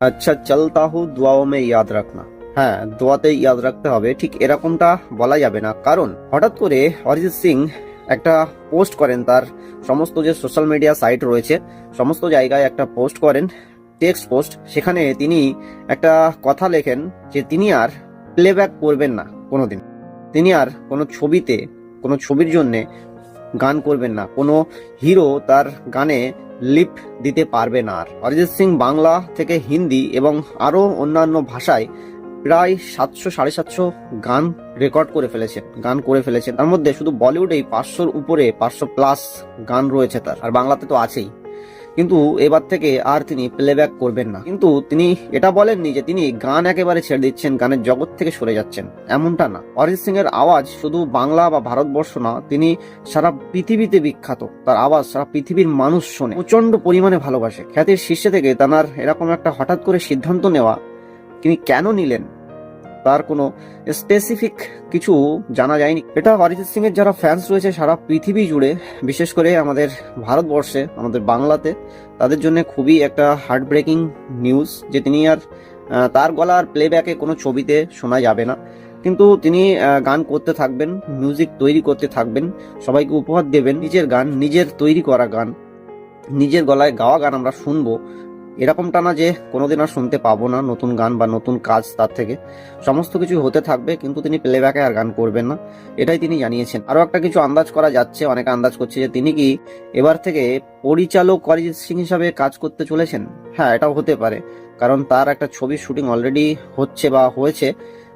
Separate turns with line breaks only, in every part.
আচ্ছা চলতা হু দুয়াও মে ইয়াদ রাখনা। হ্যাঁ, দোয়াতে ইয়াদ রাখতে হবে, ঠিক এরকমটা বলা যাবে না। কারণ হঠাৎ করে অরিজিৎ সিং একটা পোস্ট করেন, তার সমস্ত যে সোশ্যাল মিডিয়া সাইট রয়েছে সমস্ত জায়গায় একটা পোস্ট করেন, টেক্সট পোস্ট। সেখানে তিনি একটা কথা লেখেন যে তিনি আর প্লেব্যাক করবেন না কোনোদিন, তিনি আর কোনো ছবিতে কোনো ছবির জন্যে গান করবেন না, কোনো হিরো তার গানে লিপ দিতে পারবে না। আর অরিজিৎ সিং বাংলা থেকে হিন্দি এবং আরো অন্যান্য ভাষায় প্রায় 700-750 গান রেকর্ড করে ফেলেছেন, গান করে ফেলেছেন। তার মধ্যে শুধু বলিউডেই 500-র উপরে 500+ গান রয়েছে তার, আর বাংলাতে তো আছেই। কিন্তু এবার থেকে আর তিনি প্লেব্যাক করবেন না। কিন্তু তিনি এটা বলেননি যে তিনি গান একেবারে ছেড়ে দিচ্ছেন, গানের জগৎ থেকে সরে যাচ্ছেন, এমনটা না। অরিজিৎ সিং এর আওয়াজ শুধু বাংলা বা ভারতবর্ষ না, তিনি সারা পৃথিবীতে বিখ্যাত। তার আওয়াজ সারা পৃথিবীর মানুষ শোনে, প্রচন্ড পরিমাণে ভালোবাসে। খ্যাতির শীর্ষে থেকে তার এরকম একটা হঠাৎ করে সিদ্ধান্ত নেওয়া, তিনি কেন নিলেন তার কোনো স্পেসিফিক কিছু জানা যায়নি। এটা অরিজিৎ সিং এর যারা ফ্যান্স রয়েছে সারা পৃথিবী জুড়ে, বিশেষ করে আমাদের ভারতবর্ষে, আমাদের বাংলাতে, তাদের জন্য খুবই একটা হার্ট ব্রেকিং নিউজ যে তিনি আর তার গলা আর প্লেব্যাকে কোনো ছবিতে শোনা যাবে না। কিন্তু তিনি গান করতে থাকবেন, মিউজিক তৈরি করতে থাকবেন, সবাইকে উপহার দেবেন নিজের গান, নিজের তৈরি করা গান, নিজের গলায় গাওয়া গান আমরা শুনবো। এরকমটা না যে কোনোদিন আর শুনতে পাবো না নতুন গান বা নতুন কাজ তার থেকে, সমস্ত কিছু হতে থাকবে, কিন্তু তিনি প্লেব্যাকে আর গান করবেন না, এটাই তিনি জানিয়েছেন। আরো একটা কিছু আন্দাজ করা যাচ্ছে, অনেকে আন্দাজ করছে যে তিনি কি এবার থেকে পরিচালক অরিজিৎ সিং হিসাবে কাজ করতে চলেছেন। হ্যাঁ, এটাও হতে পারে, কারণ তার একটা ছবির শুটিং অলরেডি হচ্ছে বা হয়েছে,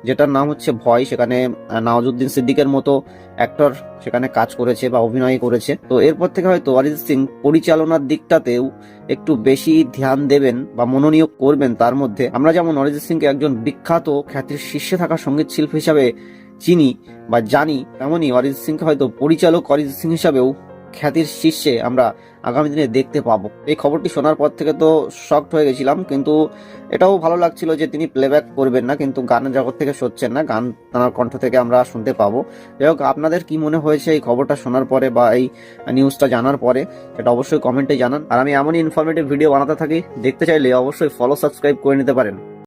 যেটার নাম হচ্ছে ভয়। সেখানে নওয়াজুদ্দিন সিদ্দিকের মতো অ্যাক্টর সেখানে কাজ করেছে বা অভিনয় করেছে। তো এরপর থেকে হয়তো অরিজিৎ সিং পরিচালনার দিকটাতেও একটু বেশি ধ্যান দেবেন বা মনোনিয়োগ করবেন। তার মধ্যে আমরা যেমন অরিজিৎ সিংকে একজন বিখ্যাত খ্যাতির শীর্ষে থাকা সঙ্গীত শিল্পী হিসাবে চিনি বা জানি, তেমনই অরিজিৎ সিংকে হয়তো পরিচালক অরিজিৎ সিং হিসাবেও খ্যাতির শীর্ষে আমরা আগামী দিনে দেখতে পাবো। এই খবরটি শোনার পর থেকে তো শকড হয়ে গেছিলাম, কিন্তু এটাও ভালো লাগছিল যে তিনি প্লেব্যাক করবেন না, কিন্তু গানের জগৎ থেকে সরছেন না, গান তার কণ্ঠ থেকে আমরা শুনতে পাবো। যাই হোক, আপনাদের কি মনে হয়েছে এই খবরটা শোনার পরে বা এই নিউজটা জানার পরে, এটা অবশ্যই কমেন্টে জানান। আর আমি এমনই ইনফরমেটিভ ভিডিও বানাতে থাকি, দেখতে চাইলে অবশ্যই ফলো সাবস্ক্রাইব করে নিতে পারেন।